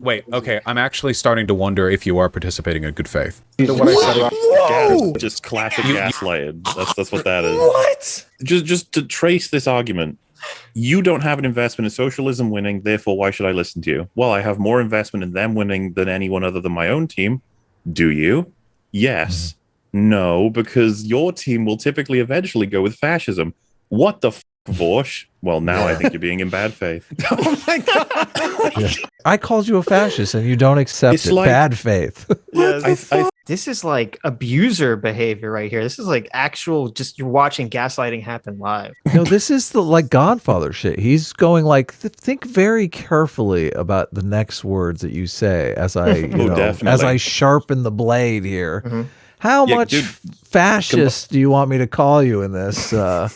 Wait, okay, I'm actually starting to wonder if you are participating in good faith. Just classic gaslighting. That's what that is. What? Just to trace this argument, you don't have an investment in socialism winning, therefore why should I listen to you? Well, I have more investment in them winning than anyone other than my own team. Do you? Yes. No, because your team will typically eventually go with fascism. What the VAUSH? Well, now I think you're being in bad faith. Oh my god! I called you a fascist and you don't accept It's it. like- Bad faith. This is like abuser behavior right here. This is like actual, just you're watching gaslighting happen live. No, this is the like Godfather shit. He's going like, think very carefully about the next words that you say as I, definitely. as I sharpen the blade here. How much dude, fascist do you want me to call you in this little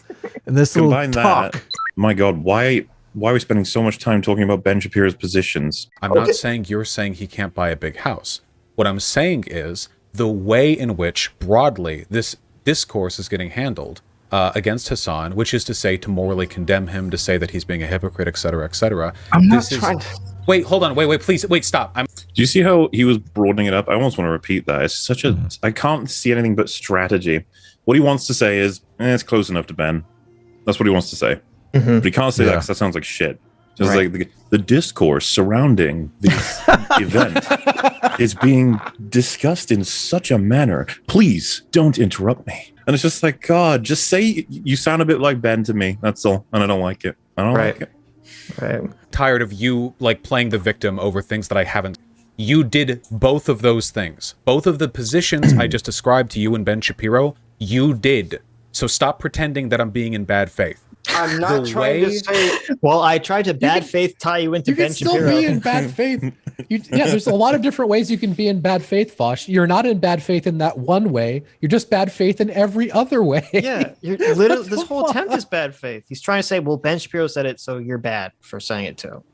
Combine talk? that. My God, why are we spending so much time talking about Ben Shapiro's positions? I'm not saying you're saying he can't buy a big house. What I'm saying is the way in which broadly this discourse is getting handled against Hassan, which is to say to morally condemn him, to say that he's being a hypocrite, etc., etc. I'm not trying to... Wait, hold on. Wait, please. Wait, stop. Do you see how he was broadening it up? I almost want to repeat that. It's such a... I can't see anything but strategy. What he wants to say is, it's close enough to Ben. That's what he wants to say. But he can't say that because that sounds like shit. Just like the discourse surrounding this event is being discussed in such a manner. Please don't interrupt me. And it's just like, God, just say you sound a bit like Ben to me. That's all. And I don't like it. I don't like it. Right. Tired of you like playing the victim over things that I haven't. You did both of those things. Both of the positions I just described to you and Ben Shapiro, you did. So stop pretending that I'm being in bad faith. I'm not trying to say... Well, I tried to bad faith tie you into Ben Shapiro. You can still be in bad faith. There's a lot of different ways you can be in bad faith, Vosh. You're not in bad faith in that one way. You're just bad faith in every other way. Yeah, you're literally this whole attempt is bad faith. He's trying to say, well, Ben Shapiro said it, so you're bad for saying it too.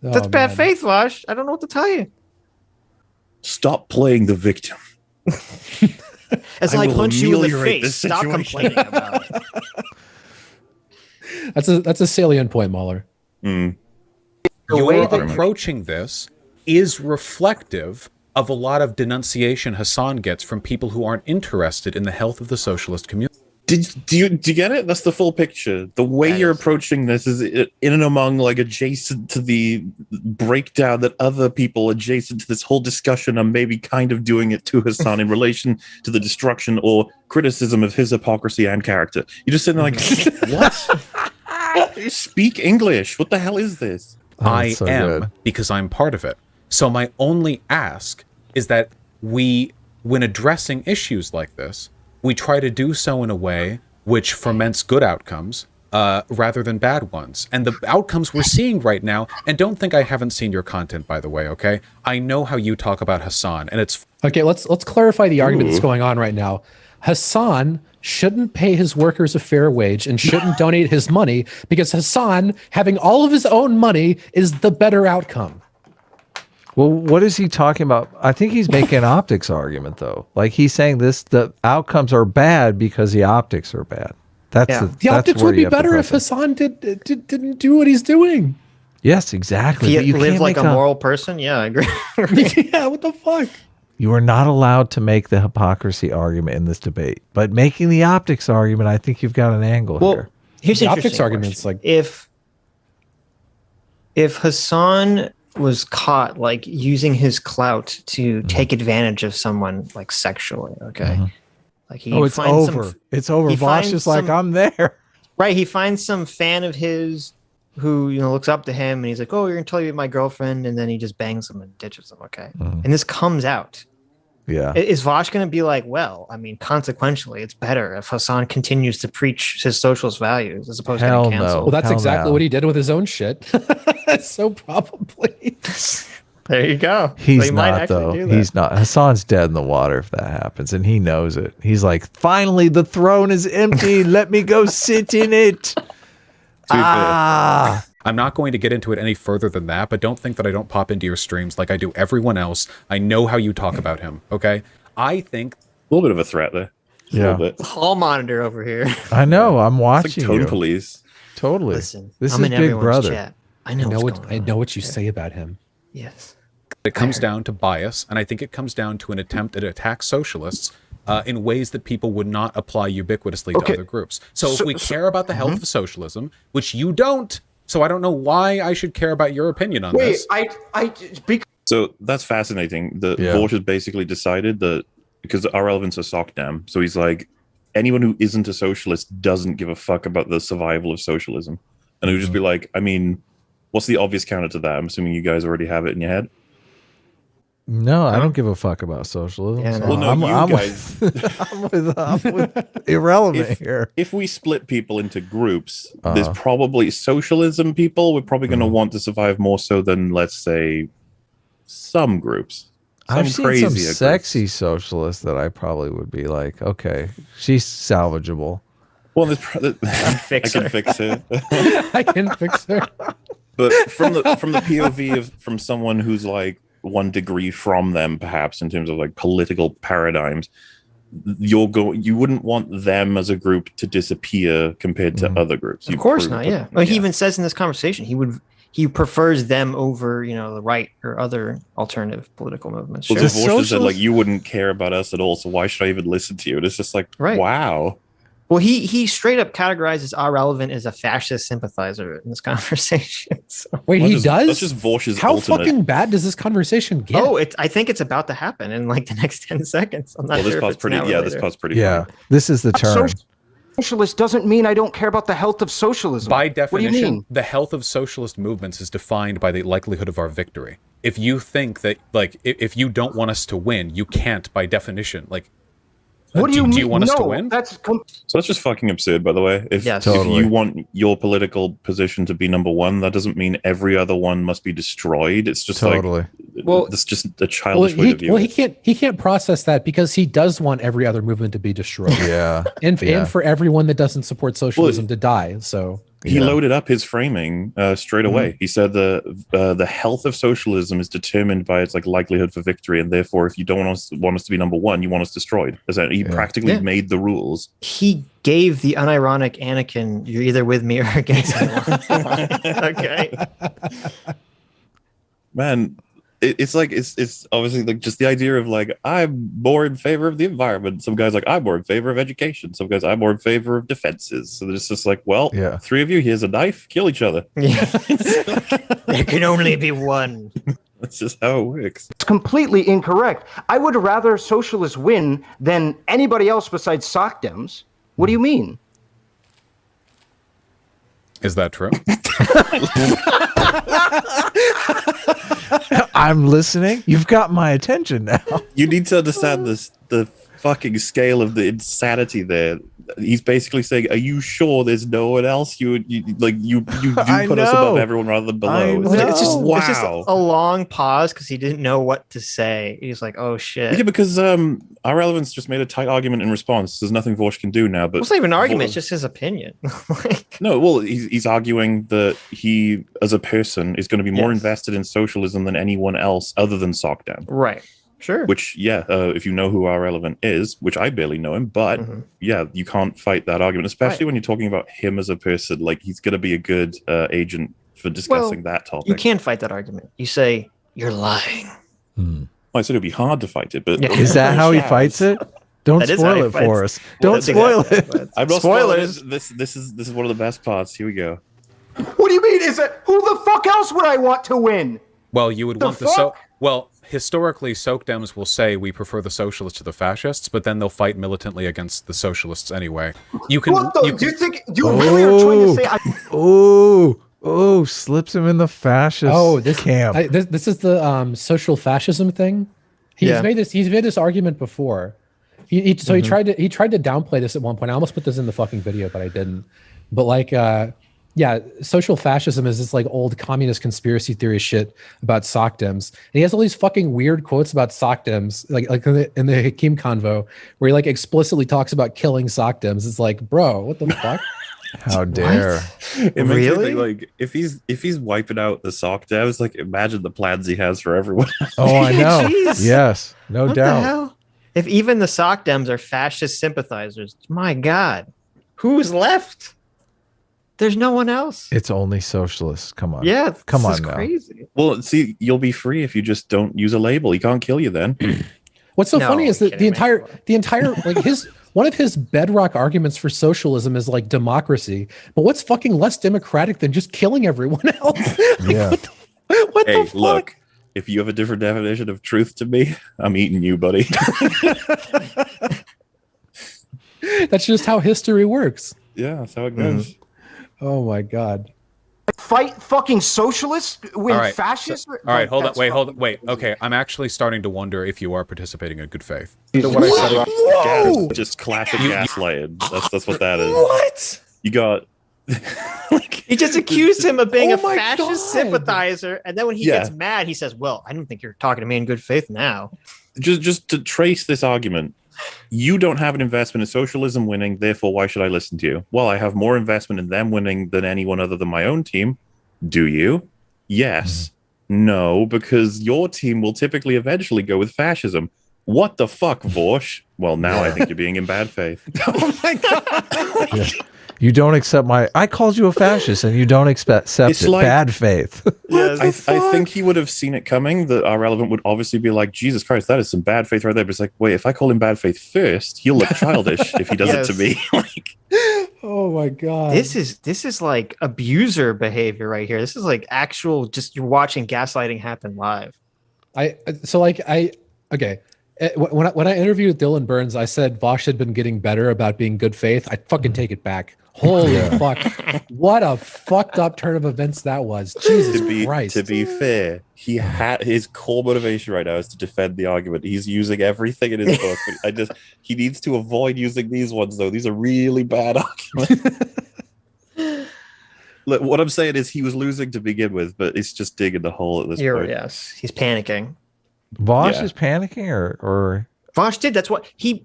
That's bad faith, Vosh. I don't know what to tell you. Stop playing the victim. As I punch you in the face, stop complaining about it. That's a salient point, Mahler. Your way of approaching this is reflective of a lot of denunciation Hassan gets from people who aren't interested in the health of the socialist community. Do you get it? That's the full picture. The way you're approaching this is in and among, like, adjacent to the breakdown that other people adjacent to this whole discussion are maybe kind of doing it to Hassan in relation to the destruction or criticism of his hypocrisy and character. You're just sitting there like, what? Speak English. What the hell is this? I am, because I'm part of it. So my only ask is that when addressing issues like this, we try to do so in a way which foments good outcomes rather than bad ones. And the outcomes we're seeing right now, and don't think I haven't seen your content, by the way, okay? I know how you talk about Hassan, and it's... Okay, let's clarify the argument that's going on right now. Hassan shouldn't pay his workers a fair wage and shouldn't donate his money because Hassan, having all of his own money, is the better outcome. Well, what is he talking about? I think he's making an optics argument, though. Like, he's saying the outcomes are bad because the optics are bad. The optics would be better if Hassan didn't do what he's doing. Yes, exactly. If he lived like a moral person, yeah, I agree. Yeah, what the fuck? You are not allowed to make the hypocrisy argument in this debate. But making the optics argument, I think you've got an angle here. Here's the the optics argument's like... If Hassan was caught like using his clout to take advantage of someone like sexually, okay? Like it's over. It's over. Vosh is like, I'm there. Right, he finds some fan of his who, looks up to him and he's like, oh, you're gonna tell you my girlfriend, and then he just bangs him and ditches him, okay? And this comes out. Yeah. Is Vosh going to be like, well, I mean, consequentially, it's better if Hassan continues to preach his socialist values as opposed to getting canceled? Well, that's exactly what he did with his own shit. So probably. There you go. He's not, though. He's not. Hassan's dead in the water if that happens, and he knows it. He's like, finally, the throne is empty. Let me go sit in it. I'm not going to get into it any further than that, but don't think that I don't pop into your streams like I do everyone else. I know how you talk about him, okay? I think... A little bit of a threat there. Yeah. Bit. Hall monitor over here. I know. I'm watching it's like tone you. police. Totally. Listen, this I'm is in Big Brother. Chat. I know what you say about him. Yes. It comes down to bias, and I think it comes down to an attempt to attack socialists in ways that people would not apply ubiquitously to other groups. So if we care about the health of socialism, which you don't, so I don't know why I should care about your opinion on this. So that's fascinating. The VAUSH has basically decided that because our relevance is SOCDEM, so he's like, anyone who isn't a socialist doesn't give a fuck about the survival of socialism. And it would just be like, I mean, what's the obvious counter to that? I'm assuming you guys already have it in your head. No, I don't give a fuck about socialism. Yeah, so Well, no, I'm you guys. I'm with irrelevant here. If we split people into groups, there's probably socialism people. We're probably going to want to survive more so than, let's say, some groups. I've seen some sexy socialists that I probably would be like, okay, she's salvageable. Well, I can fix it. I can fix her. But from the POV of from someone who's like 1 degree from them, perhaps in terms of like political paradigms, you wouldn't want them as a group to disappear compared to other groups. Of course not. Yeah. Well, he even says in this conversation he prefers them over, the right or other alternative political movements. Well, the VAUSH said like you wouldn't care about us at all, so why should I even listen to you? And it's just like, wow. Well, he straight up categorizes irrelevant as a fascist sympathizer in this conversation. So. Wait, he does? That's just VAUSH's How ultimate. fucking bad does this conversation get? Oh, I think it's about to happen in like the next 10 seconds. I'm not sure. This part's pretty. Yeah, this part's pretty. Yeah, funny. this is the turn. Socialist doesn't mean I don't care about the health of socialism. By definition, what do you mean? The health of socialist movements is defined by the likelihood of our victory. If you think that, like, if you don't want us to win, you can't, by definition. Like, what do you mean? Do you want us to win? So that's just fucking absurd, by the way. If you want your political position to be number one, that doesn't mean every other one must be destroyed. It's just like, well, it's just a childish way to view it. He can't process that because he does want every other movement to be destroyed. And for everyone that doesn't support socialism to die. So he loaded up his framing straight away. He said the health of socialism is determined by its like likelihood for victory, and therefore, if you don't want us to be number one, you want us destroyed. He practically made the rules. He gave the unironic Anakin, "You're either with me or against me." Okay, man. It's obviously like just the idea of like, I'm more in favor of the environment. Some guys like, I'm more in favor of education. Some guys, I'm more in favor of defenses. So it's just like, well, three of you, here's a knife, kill each other. Yeah. There can only be one. That's just how it works. It's completely incorrect. I would rather socialists win than anybody else besides SOCDEMS. What do you mean? Is that true? I'm listening. You've got my attention now. You need to understand the fucking scale of the insanity there. He's basically saying, "Are you sure there's no one else? You do put us above everyone rather than below." It's just a long pause because he didn't know what to say. He's like, "Oh shit!" Yeah, because our relevance just made a tight argument in response. There's nothing VAUSH can do now. But it's not even an argument; it's just his opinion. No, well, he's arguing that he, as a person, is going to be more invested in socialism than anyone else other than SOCDEM. Right. Sure. Which, if you know who our relevant is, which I barely know him, but you can't fight that argument, especially when you're talking about him as a person. Like, he's going to be a good agent for discussing that topic. You can't fight that argument. You say, you're lying. Well, I said it'd be hard to fight it, but is that how he fights it? Don't spoil it for us. Don't spoil it. I'm not spoilers. This is one of the best parts. Here we go. What do you mean? Who the fuck else would I want to win? Well, you would want historically, SOCDEMS will say we prefer the socialists to the fascists, but then they'll fight militantly against the socialists anyway. You can. Do you think you really are trying to say? Slips him in the fascist camp. This is the social fascism thing. He's made this argument before. He tried to downplay this at one point. I almost put this in the fucking video, but I didn't. But like. Social fascism is this like old communist conspiracy theory shit about SOCDEMS. And he has all these fucking weird quotes about SOCDEMS, like in the Hakeem convo, where he like explicitly talks about killing SOCDEMS. It's like, bro, what the fuck? How dare? Really? Like, if he's wiping out the SOCDEMS, like, imagine the plans he has for everyone. Oh, I know. Yes, no doubt. The hell? If even the SOCDEMS are fascist sympathizers, my God, who's left? There's no one else. It's only socialists. Come on. Yeah, Come this on is now. crazy. Well, see, you'll be free if you just don't use a label. He can't kill you then. What's so No, funny is that kidding me. the entire like one of his bedrock arguments for socialism is like democracy. But what's fucking less democratic than just killing everyone else? Yeah. What Hey, the fuck? look, if you have a different definition of truth to me, I'm eating you, buddy. That's just how history works. Yeah, that's how it goes. Oh my god. Fight fucking socialists when All right, fascists. All right, hold on, That's wait, hold on, fucking wait. crazy. Okay, I'm actually starting to wonder if you are participating in good faith. Whoa! Just classic gaslighting. That's what that is. What? You got He just accused him of being Oh a my fascist God. sympathizer, and then when he Yeah. gets mad, he says, "Well, I don't think you're talking to me in good faith now." just to trace this argument. You don't have an investment in socialism winning, therefore why should I listen to you? Well, I have more investment in them winning than anyone other than my own team. Do you? Yes. No, because your team will typically eventually go with fascism. What the fuck, VAUSH? Well, now I think you're being in bad faith. Oh my god. Yeah. You don't accept I called you a fascist and you don't accept It's it. like- Bad faith. I think he would have seen it coming, that our relevant would obviously be like, Jesus Christ, that is some bad faith right there. But it's like, wait, if I call him bad faith first, he'll look childish if he does it to me. Like, Oh my god. This is like abuser behavior right here. This is like actual, just you're watching gaslighting happen live. Okay. When I interviewed Dylan Burns, I said VAUSH had been getting better about being good faith. I fucking take it back. Holy fuck. What a fucked up turn of events that was. Jesus Christ. to be fair, he had his core motivation right now is to defend the argument. He's using everything in his book. He needs to avoid using these ones though. These are really bad arguments. Look, what I'm saying is he was losing to begin with, but it's just digging the hole at this point. Yes, he's panicking. VAUSH Yeah. is panicking or VAUSH did. That's what he.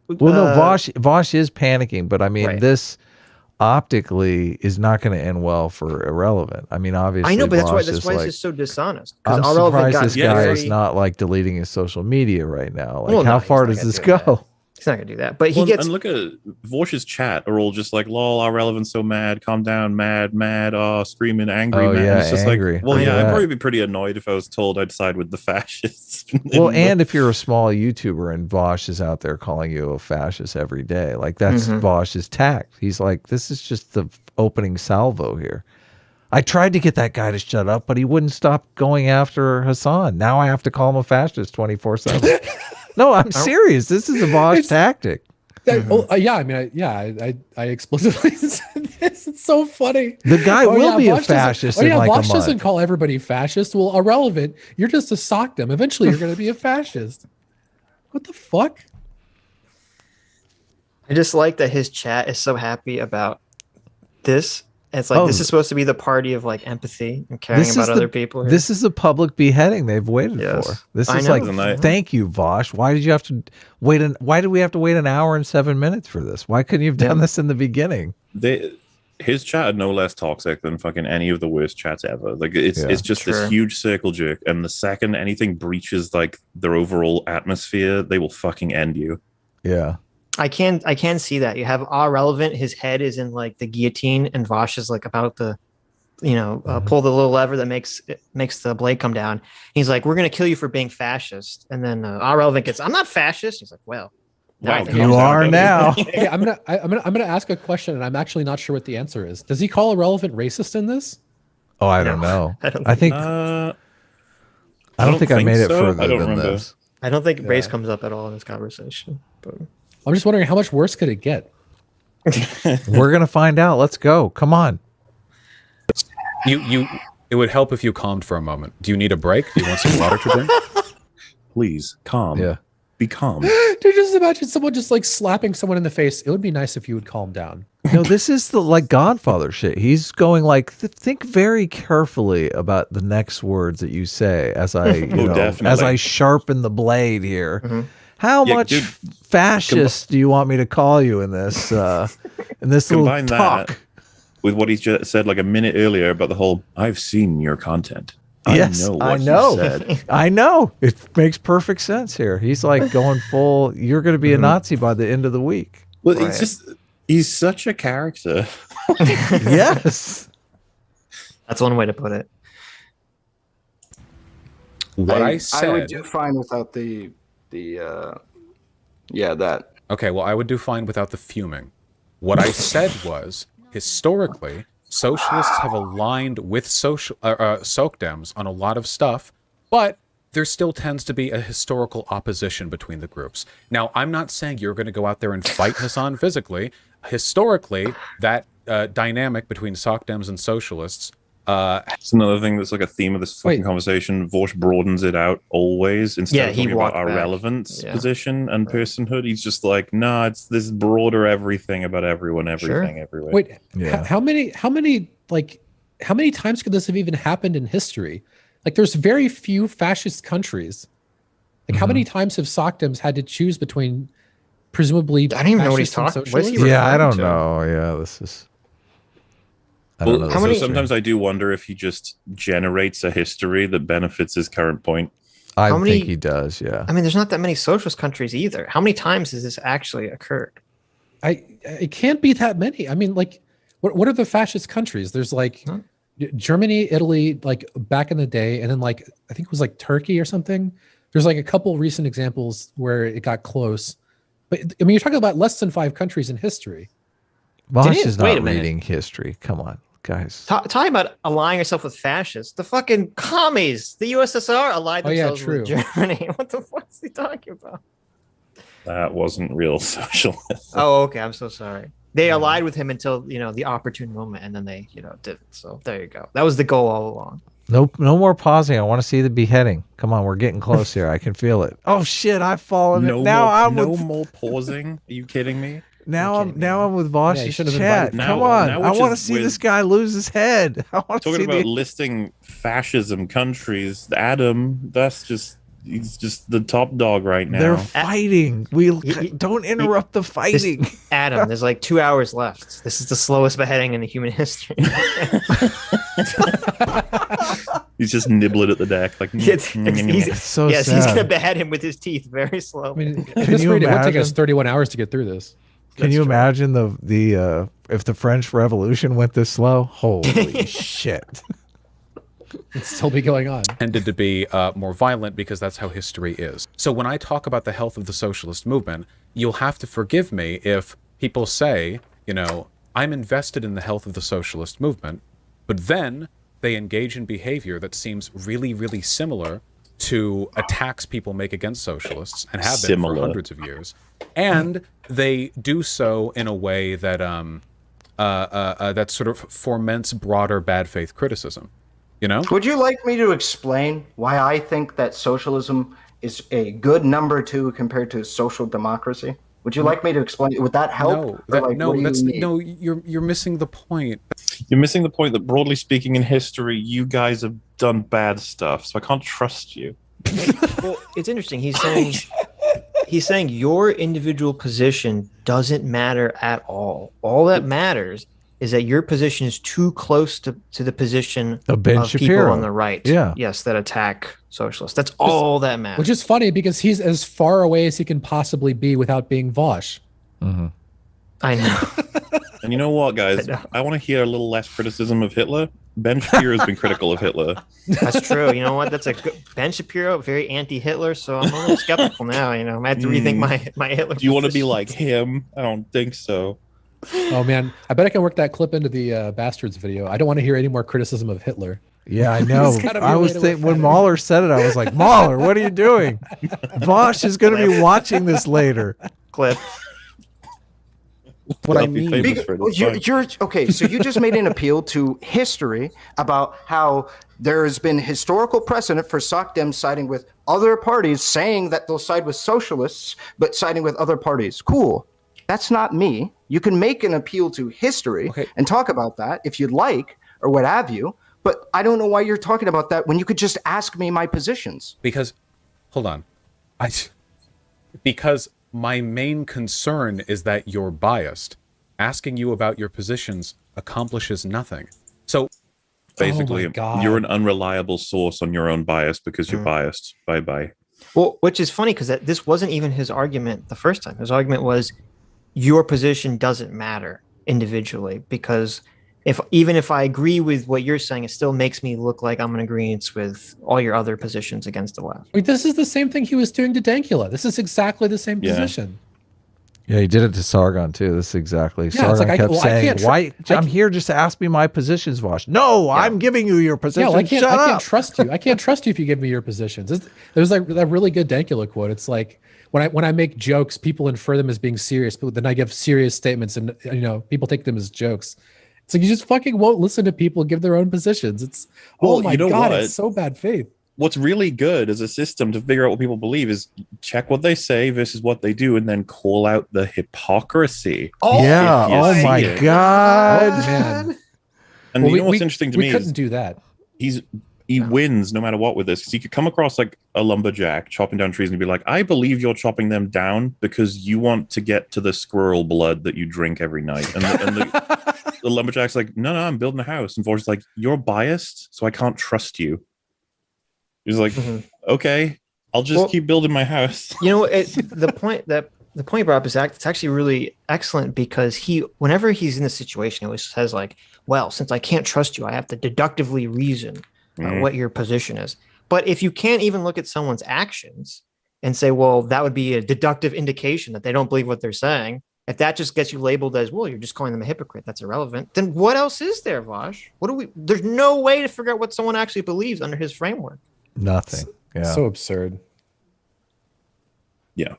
well, no, VAUSH is panicking, but I mean, Right. this optically is not going to end well for Irrelevant. I mean, obviously, I know, but that's why VAUSH is it's like, just so dishonest. I'm Irrelevant surprised got this guy is very- not like deleting his social media right now. Like, Well, no, how he's far not does gonna this do go? that. He's not gonna do that. But he Well, gets. and look at VAUSH's chat are all just like, lol, our relevant's so mad, calm down, mad, screaming, angry, Oh, mad. yeah, It's just angry. like, well, Look at yeah, I'd that. probably be pretty annoyed if I was told I'd side with the fascists. Well, and if you're a small YouTuber and VAUSH is out there calling you a fascist every day, like that's VAUSH's tact. He's like, this is just the opening salvo here. I tried to get that guy to shut up, but he wouldn't stop going after Hassan. Now I have to call him a fascist 24/7. No, I'm serious. This is a VAUSH tactic. Yeah, I mean, I explicitly said this. It's so funny. The guy will be a VAUSH doesn't- fascist in like a VAUSH doesn't month. call everybody fascist. Well, Irrelevant, you're just a SOCDEM. Eventually, you're going to be a fascist. What the fuck? I just like that his chat is so happy about this. It's like this is supposed to be the party of like empathy and caring about other people. Here. This is the public beheading they've waited Yes. for. This I is know. like, Isn't that- thank you, VAUSH. Why did you have to wait? Why did we have to wait an hour and 7 minutes for this? Why couldn't you have done this in the beginning? His chat are no less toxic than fucking any of the worst chats ever. Like it's just Sure. this huge circle jerk, and the second anything breaches like their overall atmosphere, they will fucking end you. Yeah. I can see that. You have Irrelevant, his head is in like the guillotine, and VAUSH is like about to, pull the little lever that makes the blade come down. He's like, "We're gonna kill you for being fascist," and then Irrelevant gets, "I'm not fascist." He's like, "Well, now I Wow, think You I'm are buddy. now. Okay, I'm gonna ask a question, and I'm actually not sure what the answer is. Does he call Irrelevant racist in this? Oh, I don't know. I don't I think I don't think I made it so. further I don't than remember. this. I don't think race comes up at all in this conversation." But I'm just wondering how much worse could it get? We're gonna find out. Let's go. Come on. It would help if you calmed for a moment. Do you need a break? Do you want some water to drink? Please, calm. Yeah. Be calm. Dude, just imagine someone just like slapping someone in the face. It would be nice if you would calm down. No, this is the like Godfather shit. He's going like, think very carefully about the next words that you say as I, definitely. as I sharpen the blade here. How Yeah, much dude, fascist do you want me to call you in this little Combine talk? that with what he just said like a minute earlier about the whole "I've seen your content." Yes, I know what I know. you said. I know. It makes perfect sense here. He's like going full, you're going to be a Nazi by the end of the week. Well, it's just He's such a character. Yes. That's one way to put it. What I I said. would do fine without that. Okay, well, I would do fine without the fuming. What I said was, historically, socialists have aligned with SOCDEMS on a lot of stuff, but there still tends to be a historical opposition between the groups. Now, I'm not saying you're going to go out there and fight Hassan physically. Historically, that dynamic between SOCDEMS and socialists. It's another thing that's like a theme of this fucking conversation. VAUSH broadens it out always instead of talking about our relevance position and personhood. He's just like, nah, it's this broader everything about everyone, everything, everywhere. Wait, how many times could this have even happened in history? Like, there's very few fascist countries. Like, how many times have SOCDEMS had to choose between presumably? I don't even know what he's talking about. Yeah, I don't know. Yeah, this is. Well, so sometimes I do wonder if he just generates a history that benefits his current point. I think he does, yeah. I mean, there's not that many socialist countries either. How many times has this actually occurred? It can't be that many. I mean, like, what are the fascist countries? There's like Germany, Italy, like back in the day, and then like I think it was like Turkey or something. There's like a couple recent examples where it got close. But I mean, you're talking about less than 5 countries in history. VAUSH is not reading history. Come on, guys. Talking about allying yourself with fascists, the fucking commies, the USSR allied themselves with Germany. What the fuck is he talking about? That wasn't real socialism. Oh, okay. I'm so sorry. They allied with him until, the opportune moment, and then they, didn't. So there you go. That was the goal all along. Nope, no more pausing. I want to see the beheading. Come on, we're getting close here. I can feel it. Oh shit, I've fallen. No more pausing. Are you kidding me? Now I'm with VAUSH's chat. Come on, I want to see this guy lose his head. I want to see talking about listing fascism countries. Adam, he's just the top dog right now. They're fighting. Don't interrupt the fighting. Adam, there's like 2 hours left. This is the slowest beheading in the human history. He's just nibbling at the deck. Like, he's gonna behead him with his teeth very slowly. I mean, at this rate, it would take us 31 hours to get through this. Can you imagine the if the French Revolution went this slow? Holy shit. It'd still be going on. Tended to be more violent because that's how history is. So when I talk about the health of the socialist movement, you'll have to forgive me if people say, I'm invested in the health of the socialist movement, but then they engage in behavior that seems really, really similar to attacks people make against socialists and have been for hundreds of years. And they do so in a way that that sort of foments broader bad faith criticism. Would you like me to explain why I think that socialism is a good number 2 compared to social democracy? Would you like me to explain? Would that help? No, you're missing the point. You're missing the point that, broadly speaking, in history, you guys have done bad stuff, so I can't trust you. Well, it's interesting. He's saying your individual position doesn't matter at all. All that matters is that your position is too close to the position of people on the right. Yeah. Yes, that attack socialists. That's all that matters. Which is funny because he's as far away as he can possibly be without being VAUSH. Mm-hmm. I know. And you know what, guys? I want to hear a little less criticism of Hitler. Ben Shapiro has been critical of Hitler. That's true. You know what? That's a good Ben Shapiro, very anti-Hitler. So I'm a little skeptical now. I have to rethink my Hitler. Do you want to be like him? I don't think so. Oh man, I bet I can work that clip into the Bastards video. I don't want to hear any more criticism of Hitler. Yeah, I know. I was thinking when Mahler said it, I was like, Mahler, what are you doing? VAUSH is going to be watching this later. Clip. What I mean, you're okay. So you just made an appeal to history about how there has been historical precedent for SOCDEMs siding with other parties, saying that they'll side with socialists, but siding with other parties. Cool. That's not me. You can make an appeal to history and talk about that if you'd like, or what have you. But I don't know why you're talking about that when you could just ask me my positions. Because, hold on, because my main concern is that you're biased. Asking you about your positions accomplishes nothing. So basically, you're an unreliable source on your own bias because you're biased. Bye-bye. Well, which is funny because this wasn't even his argument the first time. His argument was, your position doesn't matter individually, because even if I agree with what you're saying, it still makes me look like I'm in agreement with all your other positions against the left. I mean, this is the same thing he was doing to Dankula. This is exactly the same position. Yeah, he did it to Sargon too. This is exactly. Yeah, Sargon kept saying, "Why? I'm here just to ask me my positions, Vosh." No, I'm giving you your positions. Yeah, well, I Shut can't up. trust you. I can't trust you if you give me your positions. There's like that really good Dankula quote. It's like when I make jokes, people infer them as being serious, but then I give serious statements, and people take them as jokes. It's like you just fucking won't listen to people give their own positions. It's oh my god, it's so bad faith. What's really good as a system to figure out what people believe is check what they say versus what they do, and then call out the hypocrisy. Oh yeah! Oh my god, oh, man! And what's interesting to me we couldn't do that. He wins no matter what with this, because he could come across like a lumberjack chopping down trees and be like, I believe you're chopping them down because you want to get to the squirrel blood that you drink every night. And the lumberjack's like, no, I'm building a house. And Vor's like, you're biased, so I can't trust you. He's like, okay, I'll just keep building my house. The point you brought up is it's actually really excellent, because whenever he's in this situation, he always says like, well, since I can't trust you, I have to deductively reason what your position is. But if you can't even look at someone's actions and say, well, that would be a deductive indication that they don't believe what they're saying, if that just gets you labeled as, well, you're just calling them a hypocrite, that's irrelevant, then what else is there, Vosh? There's no way to figure out what someone actually believes under his framework. Nothing. Yeah. So absurd. Yeah.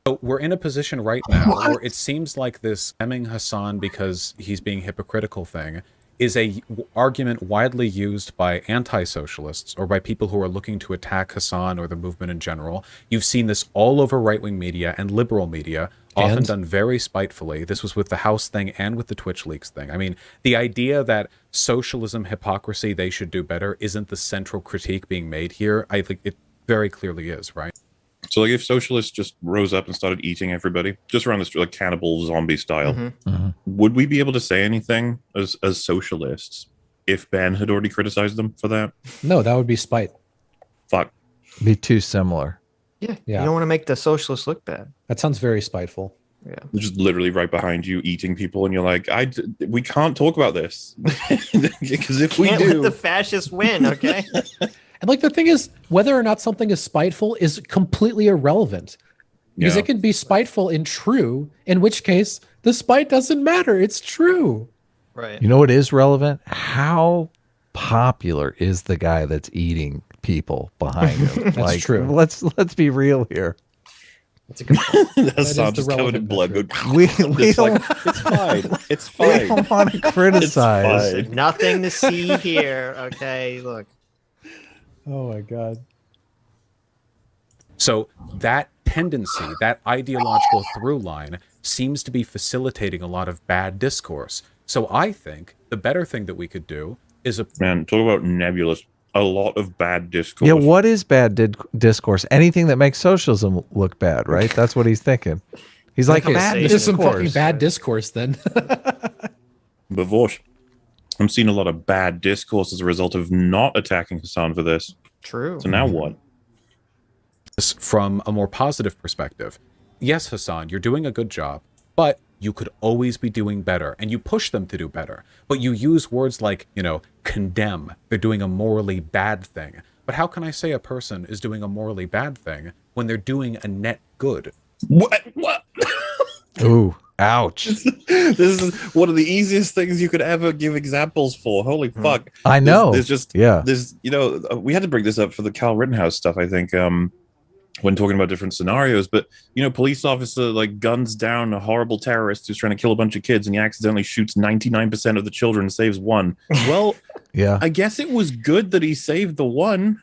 So we're in a position right now where it seems like this stemming Hassan because he's being hypocritical thing is a argument widely used by anti-socialists or by people who are looking to attack Hassan or the movement in general. You've seen this all over right-wing media and liberal media, often done very spitefully. This was with the House thing and with the Twitch leaks thing. I mean, the idea that socialism, hypocrisy, they should do better isn't the central critique being made here. I think it very clearly is, right? So like if socialists just rose up and started eating everybody, just around this like cannibal zombie style, would we be able to say anything as socialists if Ben had already criticized them for that? No, that would be spite. Fuck. Be too similar. Yeah. You don't want to make the socialists look bad. That sounds very spiteful. Yeah. They're just literally right behind you eating people, and you're like, we can't talk about this. Because if we do, let the fascists win, okay? And like the thing is, whether or not something is spiteful is completely irrelevant. Because it can be spiteful and true, in which case the spite doesn't matter. It's true. Right. You know what is relevant? How popular is the guy that's eating people behind him? That's true. Let's be real here. That's a good point. that sound just covered in blood. We It's don't, like, it's fine. It's we fine. don't want to criticize. It's fine. Nothing to see here. Okay, look. Oh my God. So that tendency, that ideological through line, seems to be facilitating a lot of bad discourse. So I think the better thing that we could do is Man, talk about nebulous. A lot of bad discourse. Yeah, what is bad discourse? Anything that makes socialism look bad, right? That's what he's thinking. He's like, bad discourse. There's some fucking bad discourse then. But Vosh, I'm seeing a lot of bad discourse as a result of not attacking Hassan for this. True. So now what? From a more positive perspective. Yes, Hassan, you're doing a good job, but you could always be doing better, and you push them to do better. But you use words like, condemn. They're doing a morally bad thing. But how can I say a person is doing a morally bad thing when they're doing a net good? What? Ooh, ouch. This is one of the easiest things you could ever give examples for. Holy fuck. I know. There's we had to bring this up for the Kyle Rittenhouse stuff, I think, when talking about different scenarios. But, police officer guns down a horrible terrorist who's trying to kill a bunch of kids, and he accidentally shoots 99% of the children and saves one. Well, yeah, I guess it was good that he saved the one.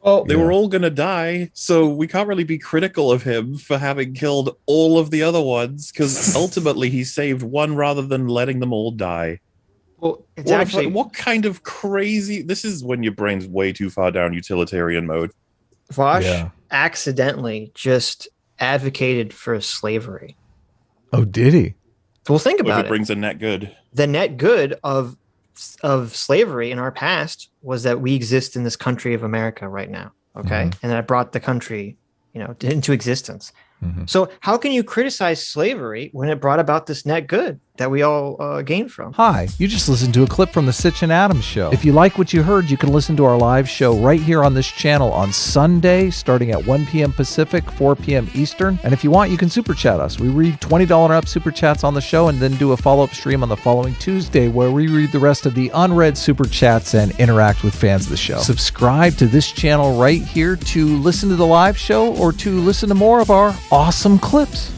Well, they were all going to die, so we can't really be critical of him for having killed all of the other ones, because ultimately he saved one rather than letting them all die. Well, it's what kind of crazy... This is when your brain's way too far down utilitarian mode. Vosh accidentally just advocated for slavery. Oh, did he? Well, think about it. It brings a net good. The net good of slavery in our past was that we exist in this country of America right now. Okay. And that brought the country, into existence. So how can you criticize slavery when it brought about this net good that we all gained from? Hi, you just listened to a clip from the Sitch and Adams show. If you like what you heard, you can listen to our live show right here on this channel on Sunday, starting at 1 p.m. Pacific, 4 p.m. Eastern. And if you want, you can super chat us. We read $20 and up super chats on the show and then do a follow-up stream on the following Tuesday where we read the rest of the unread super chats and interact with fans of the show. Subscribe to this channel right here to listen to the live show or to listen to more of our awesome clips.